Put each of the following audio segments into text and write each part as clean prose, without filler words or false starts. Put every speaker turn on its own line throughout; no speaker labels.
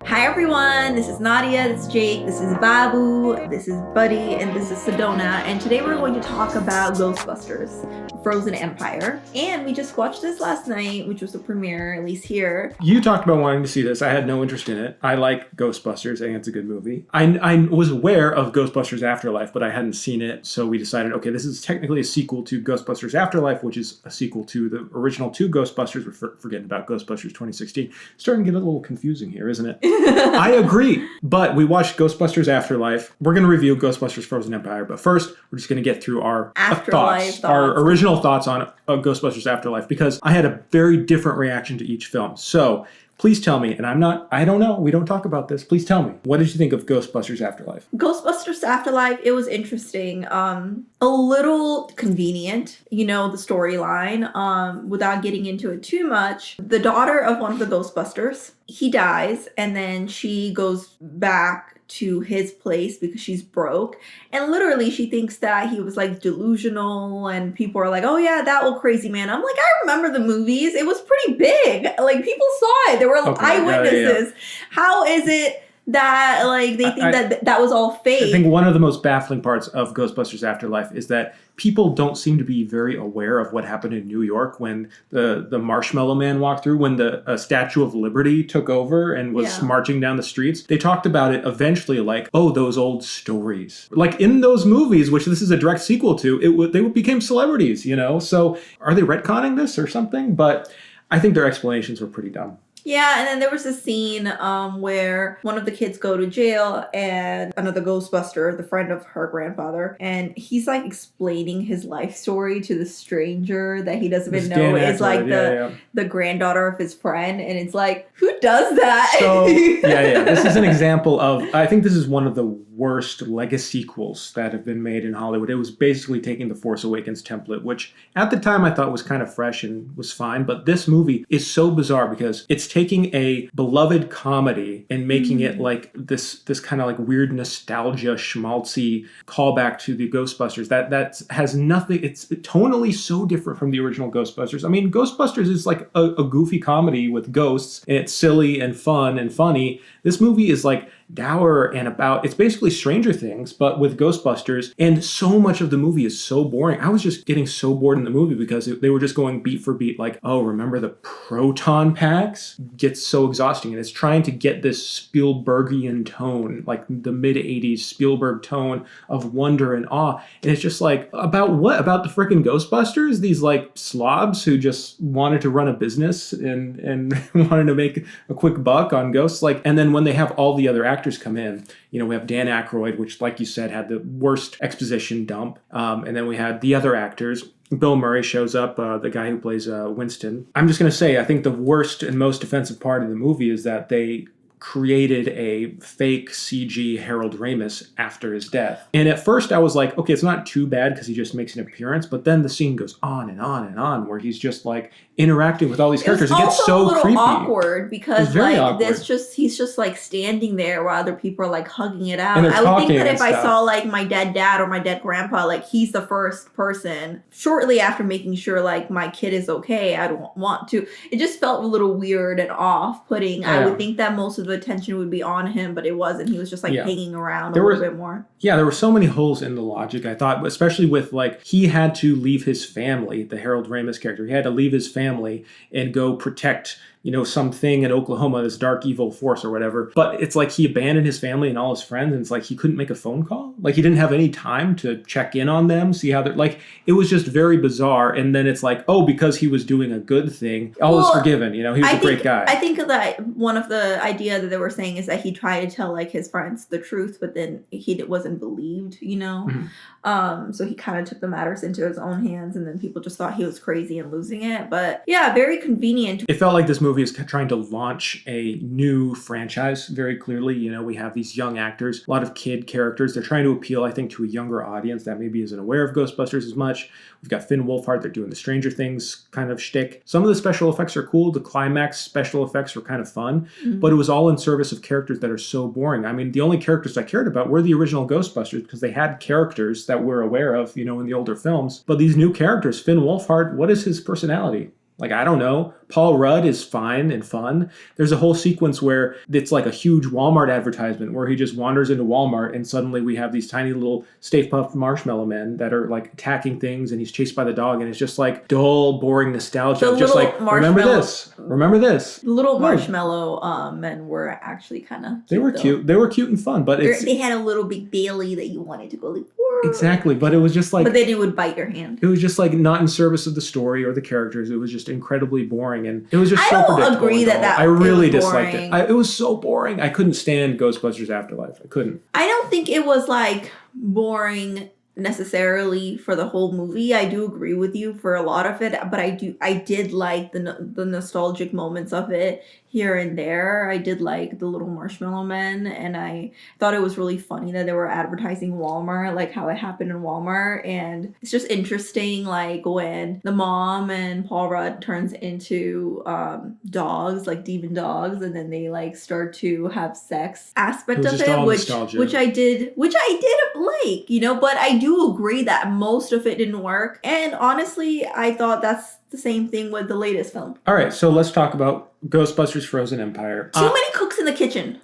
Hi everyone, this is Nadia, this is Jake, this is Babu, this is Buddy, and this is Sedona, and today we're going to talk about Ghostbusters, Frozen Empire. And we just watched this last night, which was the premiere, at least here.
You talked about wanting to see this. I had no interest in it. I like Ghostbusters. I think it's a good movie. I was aware of Ghostbusters Afterlife, but I hadn't seen it, so we decided, okay, this is technically a sequel to Ghostbusters Afterlife, which is a sequel to the original two Ghostbusters. We're forgetting about Ghostbusters 2016. It's starting to get a little confusing here, isn't it? I agree, but we watched Ghostbusters Afterlife. We're going to review Ghostbusters Frozen Empire, but first, we're just going to get through our thoughts, our original thoughts on Ghostbusters Afterlife, because I had a very different reaction to each film. So please tell me, and I don't know, we don't talk about this. Please tell me, what did you think of Ghostbusters Afterlife?
Ghostbusters Afterlife, it was interesting. A little convenient, the storyline, without getting into it too much. The daughter of one of the Ghostbusters, he dies, and then she goes back to his place because she's broke, and literally she thinks that he was like delusional, and people are like, oh yeah, that old crazy man. I'm like, I remember the movies, it was pretty big, like people saw it, there were eyewitnesses. How is it that like they think that was all fake?
I think one of the most baffling parts of Ghostbusters Afterlife is that people don't seem to be very aware of what happened in New York when the Marshmallow Man walked through, when the Statue of Liberty took over and was marching down the streets. They talked about it eventually like, oh, those old stories. Like in those movies, which this is a direct sequel to, they became celebrities, So are they retconning this or something? But I think their explanations were pretty dumb.
Yeah, and then there was a scene where one of the kids go to jail, and another Ghostbuster, the friend of her grandfather, and he's like explaining his life story to the stranger that he doesn't even know is like the granddaughter of his friend, and it's like, who does that?
So this is an example of, I think this is one of the worst legacy sequels that have been made in Hollywood. It was basically taking the Force Awakens template, which at the time I thought was kind of fresh and was fine, but this movie is so bizarre because it's taking a beloved comedy and making it like this kind of like weird nostalgia schmaltzy callback to the Ghostbusters that has nothing. It's tonally so different from the original Ghostbusters. I mean, Ghostbusters is like a goofy comedy with ghosts, and it's silly and fun and funny. This movie is like dour and it's basically Stranger Things, but with Ghostbusters, and so much of the movie is so boring. I was just getting so bored in the movie because they were just going beat for beat, like, oh, remember the proton packs? Gets so exhausting, and it's trying to get this Spielbergian tone, like the mid-'80s Spielberg tone of wonder and awe, and it's just like, about what? About the freaking Ghostbusters? These like slobs who just wanted to run a business and wanted to make a quick buck on ghosts, like, and then when they have all the other actors come in, we have Dan Aykroyd, which, like you said, had the worst exposition dump, and then we had the other actors. Bill Murray shows up, the guy who plays Winston. I'm just going to say, I think the worst and most offensive part of the movie is that they created a fake CG Harold Ramis after his death. And at first I was like, okay, it's not too bad because he just makes an appearance, but then the scene goes on and on and on where he's just like interacting with all these characters. It gets so creepy.
Awkward because like
awkward.
he's just like standing there while other people are like hugging it out. I would think that if I saw like my dead dad or my dead grandpa, like he's the first person shortly after making sure like my kid is okay, I don't want to. It just felt a little weird and off-putting. I would think that most of the attention would be on him, but it wasn't. He was just like hanging around a little bit more.
Yeah, there were so many holes in the logic, I thought, especially with like, he had to leave his family, the Harold Ramis character. He had to leave his family and go protect something in Oklahoma, this dark evil force or whatever. But it's like he abandoned his family and all his friends, and it's like he couldn't make a phone call. Like he didn't have any time to check in on them, see how they're like, it was just very bizarre. And then it's like, oh, because he was doing a good thing, all is forgiven. He was a great guy.
I think that one of the idea that they were saying is that he tried to tell like his friends the truth, but then he wasn't believed, Mm-hmm. So he kind of took the matters into his own hands, and then people just thought he was crazy and losing it. But yeah, very convenient.
It felt like this movie is trying to launch a new franchise very clearly. We have these young actors, a lot of kid characters. They're trying to appeal, I think, to a younger audience that maybe isn't aware of Ghostbusters as much. We've got Finn Wolfhard. They're doing the Stranger Things kind of shtick. Some of the special effects are cool. The climax special effects were kind of fun, but it was all in service of characters that are so boring. I mean, the only characters I cared about were the original Ghostbusters because they had characters that we're aware of, in the older films. But these new characters, Finn Wolfhard, what is his personality? Like, I don't know. Paul Rudd is fine and fun. There's a whole sequence where it's like a huge Walmart advertisement where he just wanders into Walmart and suddenly we have these tiny little Stay Puft Marshmallow Men that are like attacking things and he's chased by the dog and it's just like dull, boring nostalgia. Just like, remember this. Remember this.
The little marshmallow men were actually kind of cute.
They were cute. They were cute and fun, but
they had a little big Bailey that you wanted to go like, whoa.
Exactly, but it was just like...
But then it would bite your hand.
It was just like not in service of the story or the characters. It was just incredibly boring and it was just so predictable.
I don't agree that
I really
was
disliked it. It was so boring. I couldn't stand Ghostbusters Afterlife. I couldn't.
I don't think it was like boring necessarily for the whole movie. I do agree with you for a lot of it, but I did like the nostalgic moments of it here and there. I did like the little marshmallow men, and I thought it was really funny that they were advertising Walmart, like how it happened in Walmart. And it's just interesting, like when the mom and Paul Rudd turns into dogs, like demon dogs, and then they like start to have sex aspect of it, which I did like, you know, but I do agree that most of it didn't work. And honestly, I thought that's the same thing with the latest film.
All right, so let's talk about Ghostbusters Frozen Empire.
Too many cooks in the kitchen.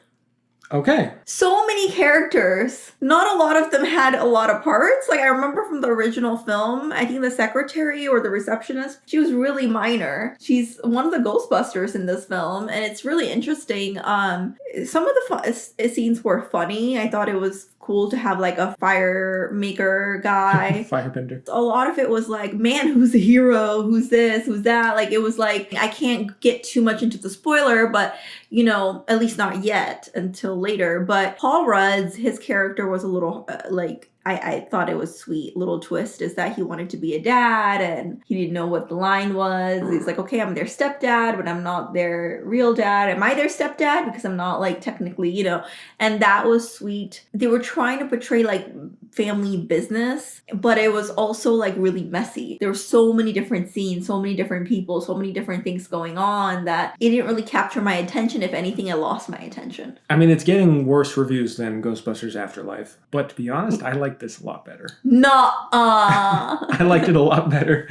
Okay.
So many characters. Not a lot of them had a lot of parts. Like I remember from the original film, I think the secretary or the receptionist, she was really minor. She's one of the Ghostbusters in this film, and it's really interesting. Some of the scenes were funny. I thought it was cool to have like a fire maker guy.
Firebender.
A lot of it was like, man, who's the hero? Who's this? Who's that? Like it was like, I can't get too much into the spoiler, but you know, at least not yet until later. But Paul Rudd's, his character was a little like, I thought it was sweet. Little twist is that he wanted to be a dad and he didn't know what the line was. He's like, okay, I'm their stepdad, but I'm not their real dad. Am I their stepdad? Because I'm not like technically, you know, and that was sweet. They were trying to portray like family business, but it was also like really messy. There were so many different scenes, so many different people, so many different things going on that it didn't really capture my attention. If anything, it lost my attention.
I mean, it's getting worse reviews than Ghostbusters Afterlife, but to be honest, I like this a lot better.
I
liked it a lot better.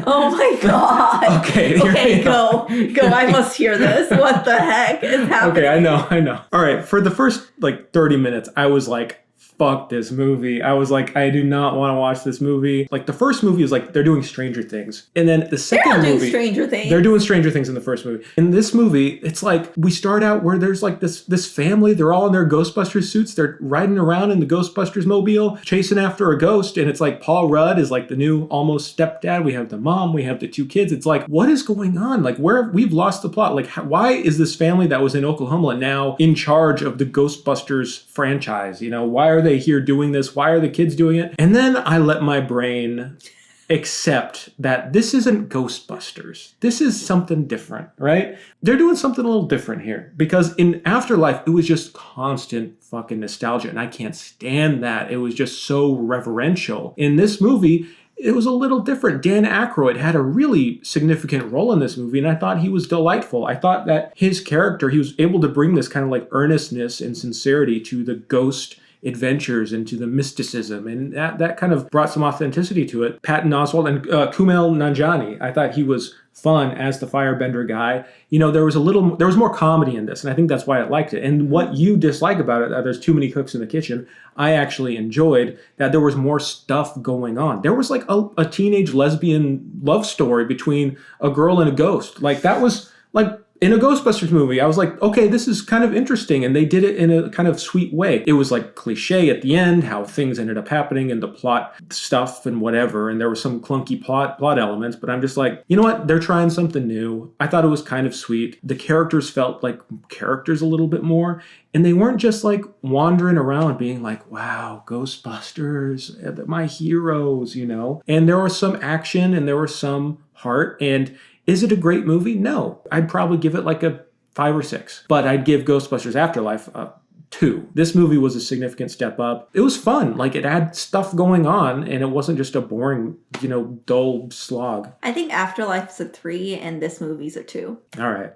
Oh my god.
Okay,
go. I must hear this. What the heck is happening?
Okay, I know. All right, for the first like 30 minutes, I was like, fuck this movie. I was like, I do not want to watch this movie. Like the first movie is like, they're doing Stranger Things. And then the second movie. They're doing
Stranger Things.
They're doing Stranger Things in the first movie. In this movie, it's like, we start out where there's like this family, they're all in their Ghostbusters suits. They're riding around in the Ghostbusters mobile, chasing after a ghost. And it's like, Paul Rudd is like the new almost stepdad. We have the mom, we have the two kids. It's like, what is going on? Like we've lost the plot. Like why is this family that was in Oklahoma now in charge of the Ghostbusters franchise? You know, why are they here doing this? Why are the kids doing it? And then I let my brain accept that this isn't Ghostbusters. This is something different, right? They're doing something a little different here because in Afterlife, it was just constant fucking nostalgia and I can't stand that. It was just so reverential. In this movie, it was a little different. Dan Aykroyd had a really significant role in this movie, and I thought he was delightful. I thought that his character, he was able to bring this kind of like earnestness and sincerity to the ghost adventures and to the mysticism, and that kind of brought some authenticity to it. Patton Oswalt and Kumail Nanjiani, I thought he was fun as the firebender guy. You know, there was more comedy in this, and I think that's why I liked it. And what you dislike about it, that there's too many cooks in the kitchen, I actually enjoyed that there was more stuff going on. There was like a teenage lesbian love story between a girl and a ghost. Like that was like in a Ghostbusters movie, I was like, okay, this is kind of interesting. And they did it in a kind of sweet way. It was like cliche at the end, how things ended up happening and the plot stuff and whatever. And there were some clunky plot elements, but I'm just like, you know what? They're trying something new. I thought it was kind of sweet. The characters felt like characters a little bit more. And they weren't just like wandering around being like, wow, Ghostbusters, my heroes, you know? And there was some action and there was some heart. And is it a great movie? No. I'd probably give it like a 5 or 6. But I'd give Ghostbusters Afterlife a 2. This movie was a significant step up. It was fun. Like it had stuff going on and it wasn't just a boring, dull slog.
I think Afterlife is a 3 and this movie's a 2.
All right.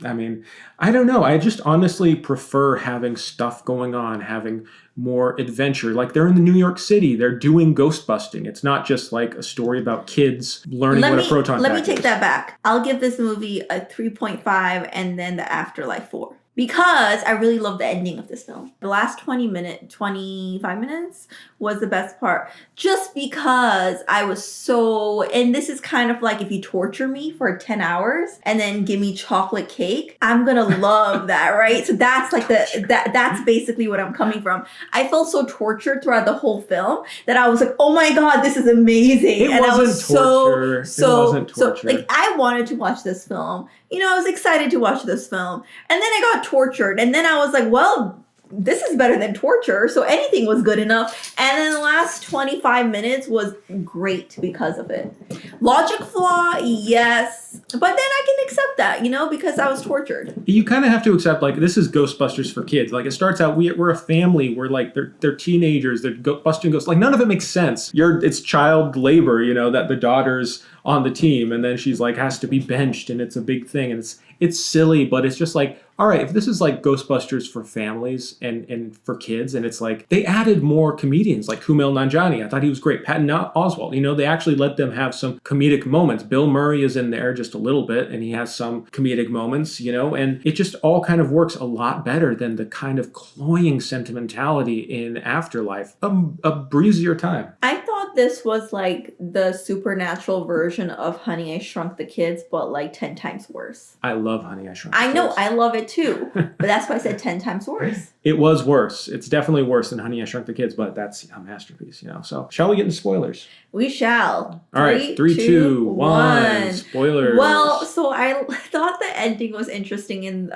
I mean, I don't know. I just honestly prefer having stuff going on, having more adventure. Like they're in the New York City, they're doing ghost busting. It's not just like a story about kids learning what a proton
Let
pack
me take
is.
that back. I'll give this movie a 3.5 and then the Afterlife 4. Because I really love the ending of this film. The last 25 minutes was the best part. Just because I was so, and this is kind of like if you torture me for 10 hours and then give me chocolate cake, I'm gonna love that, right? So that's like that's basically what I'm coming from. I felt so tortured throughout the whole film that I was like, oh my God, this is amazing.
It wasn't torture. It wasn't torture.
Like I wanted to watch this film. You know, I was excited to watch this film. And then I got tortured. And then I was like, well, this is better than torture. So anything was good enough. And then the last 25 minutes was great because of it. Logic flaw, yes. But then I can accept that, you know, because I was tortured.
You kind of have to accept, like, this is Ghostbusters for kids. Like, it starts out, we're a family. We're like, they're teenagers. They're busting ghosts. Like, none of it makes sense. It's child labor, you know, that the daughter's on the team. And then she's like, has to be benched. And it's a big thing. And it's silly, but it's just like, all right, if this is like Ghostbusters for families and for kids, and it's like, they added more comedians, like Kumail Nanjiani. I thought he was great. Patton Oswalt, you know, they actually let them have some comedic moments. Bill Murray is in there just a little bit, and he has some comedic moments, you know, and it just all kind of works a lot better than the kind of cloying sentimentality in Afterlife. A breezier time.
I thought this was like the supernatural version of Honey, I Shrunk the Kids, but like 10 times worse.
I love Honey, I Shrunk the
I know,
Kids.
I love it too, but that's why I said 10 times worse.
It was worse. It's definitely worse than Honey, I Shrunk the Kids, but that's a masterpiece, you know. So, shall we get into spoilers?
We shall.
All right, 3, 2, 1. Spoilers.
Well, so I thought the ending was interesting in,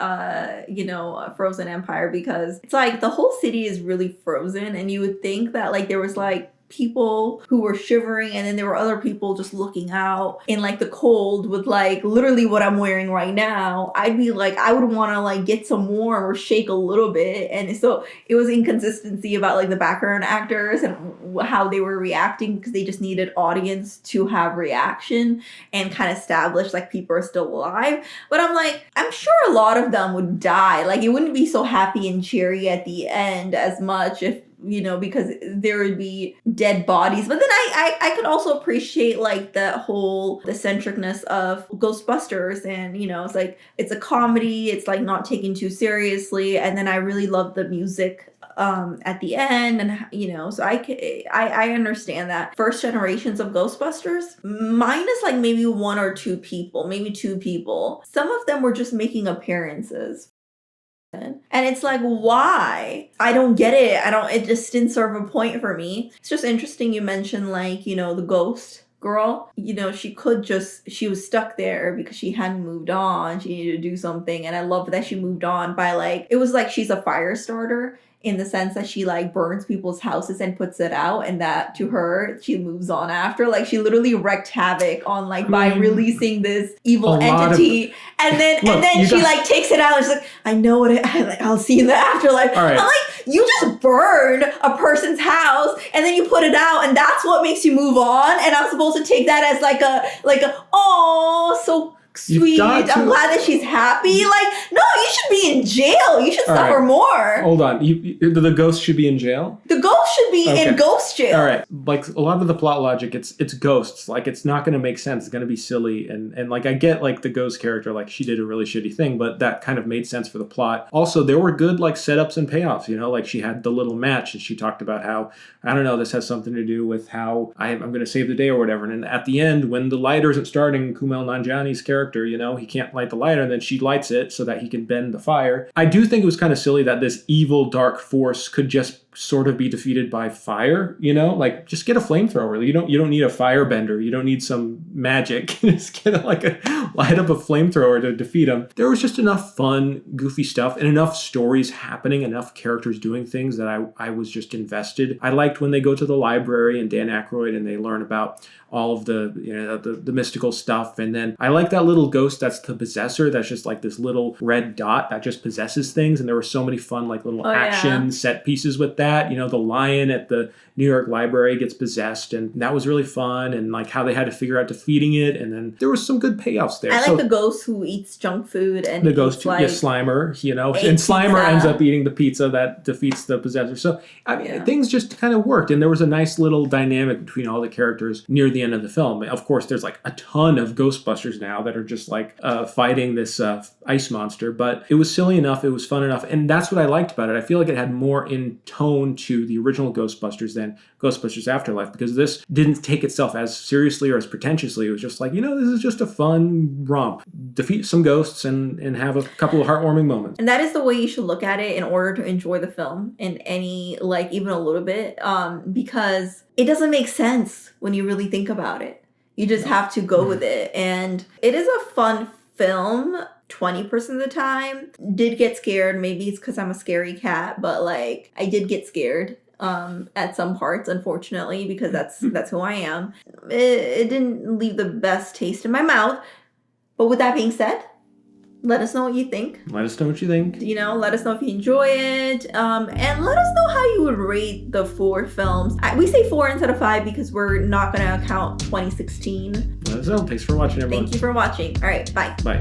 Frozen Empire because it's like the whole city is really frozen, and you would think that like there was like people who were shivering, and then there were other people just looking out in like the cold with like literally what I'm wearing right now. I'd be like, I would want to like get some warm or shake a little bit. And so it was inconsistency about like the background actors and how they were reacting because they just needed audience to have reaction and kind of establish like people are still alive. But I'm like, I'm sure a lot of them would die. Like it wouldn't be so happy and cheery at the end as much if, you know, because there would be dead bodies. But then I could also appreciate like the centricness of Ghostbusters, and you know, it's like it's a comedy, it's like not taken too seriously, and then I really love the music at the end, and you know, so I understand that first generations of Ghostbusters, minus like maybe one or two people, maybe two people, some of them were just making appearances. And it's like, why? I don't get it. It just didn't serve a point for me. It's just interesting you mentioned like, you know, the ghost girl, you know, she was stuck there because she hadn't moved on. She needed to do something. And I love that she moved on by like, it was like she's a fire starter in the sense that she like burns people's houses and puts it out, and that to her she moves on after. Like she literally wrecked havoc on like by releasing this evil entity, and then she like takes it out and she's like, I know what I'll see you in the afterlife.
All right.
I'm like, you just burned a person's house and then you put it out, and that's what makes you move on, and I'm supposed to take that as like a oh so sweet. I'm glad that she's happy. Like, no, you should be in jail. You should suffer more.
Hold on. The ghost should be in jail?
The ghost should be in ghost jail.
All right. Like, a lot of the plot logic, it's ghosts. Like, it's not going to make sense. It's going to be silly. And like, I get, like, the ghost character, like, she did a really shitty thing, but that kind of made sense for the plot. Also, there were good, like, setups and payoffs, you know? Like, she had the little match, and she talked about how, I don't know, this has something to do with how I'm going to save the day or whatever. And at the end, when the lighter isn't starting, Kumail Nanjiani's character, you know, he can't light the lighter, and then she lights it so that he can bend the fire. I do think it was kind of silly that this evil dark force could just sort of be defeated by fire, you know? Like, just get a flamethrower. You don't need a firebender. You don't need some magic. Just get light up a flamethrower to defeat him. There was just enough fun, goofy stuff, and enough stories happening, enough characters doing things that I was just invested. I liked when they go to the library and Dan Aykroyd and they learn about all of the, you know, the mystical stuff. And then I like that little ghost that's the possessor, that's just like this little red dot that just possesses things. And there were so many fun like little action set pieces with that, the lion at the New York Library gets possessed, and that was really fun, and like how they had to figure out defeating it, and then there was some good payoffs there.
I like the ghost who eats junk food and
the ghost,
like,
Slimer, and Slimer ends up eating the pizza that defeats the possessor. So I mean, things just kind of worked, and there was a nice little dynamic between all the characters near the end of the film. Of course, there's like a ton of Ghostbusters now that are just like fighting this ice monster, but it was silly enough, it was fun enough, and that's what I liked about it. I feel like it had more in tone to the original Ghostbusters than Ghostbusters Afterlife, because this didn't take itself as seriously or as pretentiously. It was just like, this is just a fun romp. Defeat some ghosts and have a couple of heartwarming moments.
And that is the way you should look at it in order to enjoy the film in any, like, even a little bit, because it doesn't make sense when you really think about it. You just have to go with it. And it is a fun film 20% of the time. Did get scared. Maybe it's because I'm a scary cat, but like I did get scared at some parts, unfortunately, because that's who I am. It didn't leave the best taste in my mouth. But with that being said, let us know what you think.
Let us know what you think.
Let us know if you enjoy it. And let us know how you would rate the 4 films. We say 4 instead of 5 because we're not going to count 2016.
Let us know. Thanks for watching, everyone.
Thank you for watching. All right, bye.
Bye.